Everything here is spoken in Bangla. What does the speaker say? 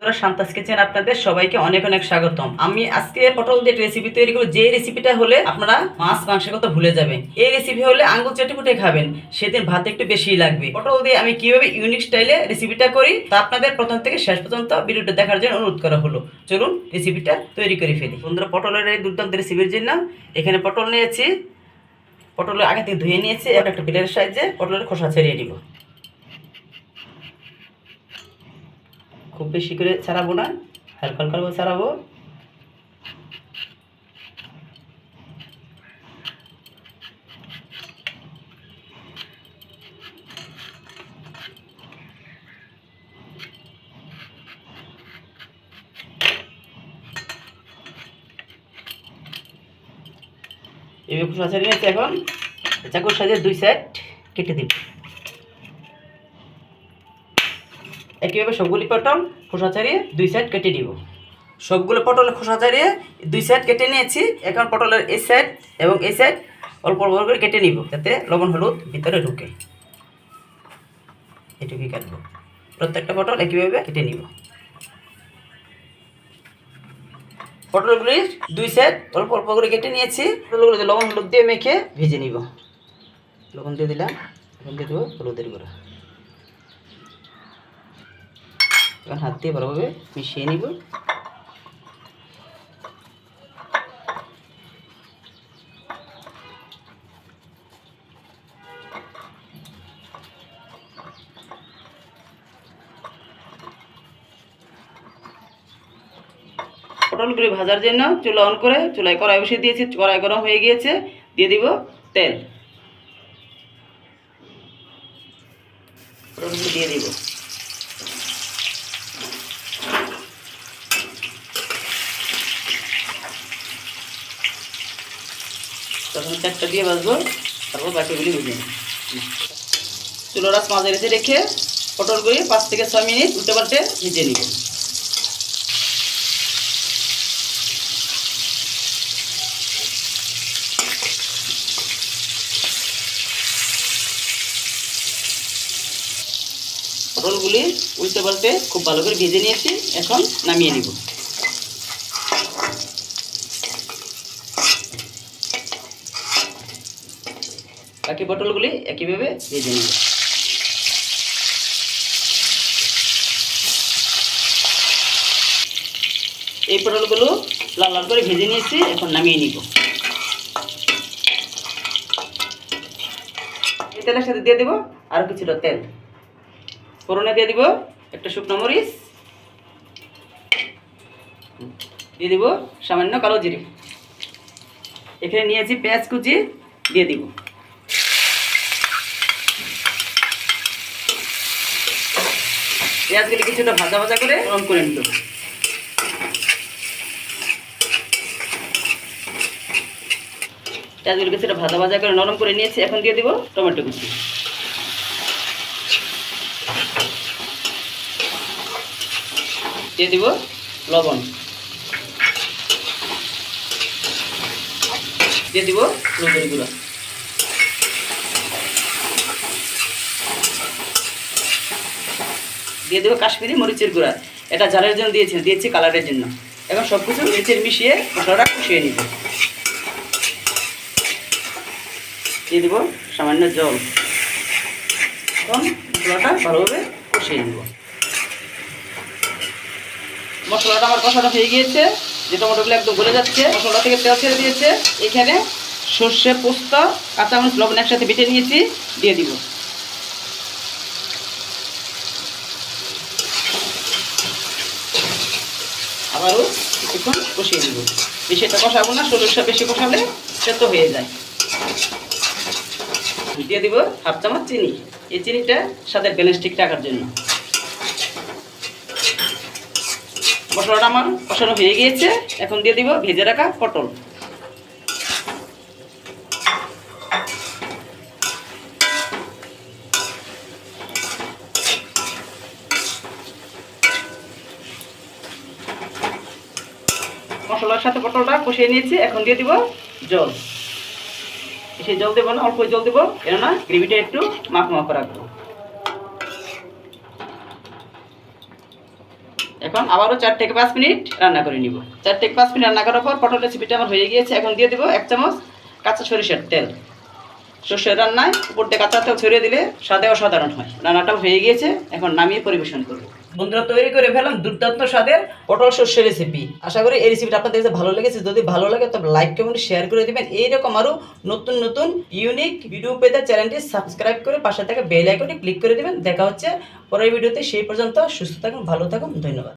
শান্তাস কিচেন আপনাদের সবাইকে অনেক অনেক স্বাগতম। আমি আজকে পটল দিয়ে রেসিপি তৈরি করব, যে রেসিপিটা হলে আপনারা মাছ মাংসের কথা ভুলে যাবেন। এই রেসিপি হলে আঙ্গুল চেটে খাবেন, সেদিন ভাত একটু বেশি লাগবে। পটল দিয়ে আমি কিভাবে ইউনিক স্টাইলে রেসিপিটা করি তা আপনাদের প্রথম থেকে শেষ পর্যন্ত ভিডিওটা দেখার জন্য অনুরোধ করা হলো। চলুন রেসিপিটা তৈরি করে ফেলি। বন্ধুরা, পটলের এই দুর্দান্ত রেসিপির জন্য এখানে পটল নিয়েছি। পটল আগে থেকে ধুয়ে নিয়েছি। একটা প্লেটের সাহায্যে পটলের খোসা ছাড়িয়ে নিব। খুব বেশি করে ছাড়াবো না, হালকা হালকা করে ছাড়াবো। এবার খোসা ছাড়িয়ে নিয়েছি। এখন চাকুর সাহায্যে দুই সাইড কেটে দিব। একইভাবে সবগুলি পটল খোসা ছাড়িয়ে দুই সাইড কেটে দিব। সবগুলো পটলের খোসা ছাড়িয়ে দুই সাইড কেটে নিয়েছি। এখন পটলের এই সাইড এবং এই সাইড অল্প অল্প করে কেটে নিব, যাতে লবণ হলুদ ভিতরে ঢুকে। এটুকুই কাটবো। প্রত্যেকটা পটল একইভাবে কেটে নিব। পটলগুলির দুই সাইড অল্প অল্প করে কেটে নিয়েছি। পটলগুলো লবণ হলুদ দিয়ে মেখে ভেজে নিব। লবণ দিয়ে দিলাম, লবণ দিয়ে দেবো হলুদের গুঁড়া। এখন হাত দিয়ে ভালোভাবে মিশিয়ে নিব। পটলগুলি ভাজার জন্য চুলা অন করে চুলায় কড়াই বসিয়ে দিয়েছি। কড়াই গরম হয়ে গিয়েছে, দিয়ে দিব তেল। পটলগুলি দিয়ে দিব। তখন চারটা দিয়ে ভাজবো, তারপর বাকিগুলি ভেজে নিব। চুলোর আঁচ মাঝারিতে রেখে পটলগুলি 5 থেকে 6 মিনিট উল্টে পাল্টে ভেজে নিব। পটলগুলি উল্টে পাল্টে খুব ভালো করে ভেজে নিয়েছি। এখন নামিয়ে নিব। বাকি পটলগুলি একইভাবে ভেজে নিব। এই পটলগুলো লাল লাল করে ভেজে নিয়েছি। এখন নামিয়ে নিব। এই তেলের সাথে দিয়ে দেব আরও কিছুটা তেল। ফোড়নে দিয়ে দিব একটা শুকনো মরিচ, দিয়ে দিব সামান্য কালো জিরে। এখানে নিয়েছি পেঁয়াজ কুচি, দিয়ে দিব। পেঁয়াজগুলি কিছুটা ভাজা ভাজা করে গরম করে নিব। পেঁয়াজগুলি কিছুটা ভাজা ভাজা করে নরম করে নিয়েছি। এখন দিয়ে দিব টমেটো কুচি, দিয়ে দিব লবণ, দিয়ে দিব হলুদের গুঁড়া, দিয়ে দেবো কাশ্মীরি মরিচের গুঁড়া। এটা ঝালের জন্য দিয়েছি কালারের জন্য। এখন সব কিছু মরিচের মিশিয়ে মশলাটা কষিয়ে নিব। দিয়ে দেবো সামান্য জল। এখন মশলাটা ভালোভাবে কষিয়ে নিব। মশলাটা আমার কষানো হয়ে গিয়েছে, যে টমেটোগুলো একদম গলে যাচ্ছে, মশলা থেকে তেল ছেড়ে দিয়েছে। এখানে সর্ষে, পোস্ত, কাঁচামরিচ, লবণ একসাথে বেটে নিয়েছি, দিয়ে দিব। আবারও কিছুক্ষণ কষিয়ে দিব। বেশি এটা কষাবো না, সরষে বেশি কষালে সেদ্ধ হয়ে যায়। দিয়ে দিব হাফ চামচ চিনি। এই চিনিটা স্বাদের ব্যালেন্স ঠিক রাখার জন্য। মশলাটা আমার কষানো হয়ে গিয়েছে। এখন দিয়ে দিব ভেজে রাখা পটল। মশলার সাথে পটলটা কষিয়ে নিয়েছি। এখন দিয়ে দিব জল। বেশি জল দেবো না, অল্প জল দেবো, কেননা গ্রেভিটা একটু মাখো মাখো রাখবো। এখন আবারও 4 থেকে 5 মিনিট রান্না করে নিব। 4 থেকে 5 মিনিট রান্না করার পর পটল রেসিপিটা আমার হয়ে গিয়েছে। এখন দিয়ে দেবো 1 চামচ কাঁচা সরিষার তেল। সর্ষের রান্নায় উপর দিয়ে কাঁচা তেল ছড়িয়ে দিলে স্বাদে অসাধারণ হয়। রান্নাটাও হয়ে গিয়েছে, এখন নামিয়ে পরিবেশন করব। বন্ধুরা, তৈরি করে ফেলাম দুর্দান্ত স্বাদের পটল সর্ষে রেসিপি। আশা করি এই রেসিপিটা আপনাদের কাছে ভালো লেগেছে। যদি ভালো লাগে তবে লাইক কমেন্ট শেয়ার করে দিবেন। এইরকম আরও নতুন নতুন ইউনিক ভিডিও পেতে চ্যানেলটি সাবস্ক্রাইব করে পাশে থাকা বেল আইকনে ক্লিক করে দিবেন। দেখা হচ্ছে পরের ভিডিওতে। সেই পর্যন্ত সুস্থ থাকুন, ভালো থাকুন, ধন্যবাদ।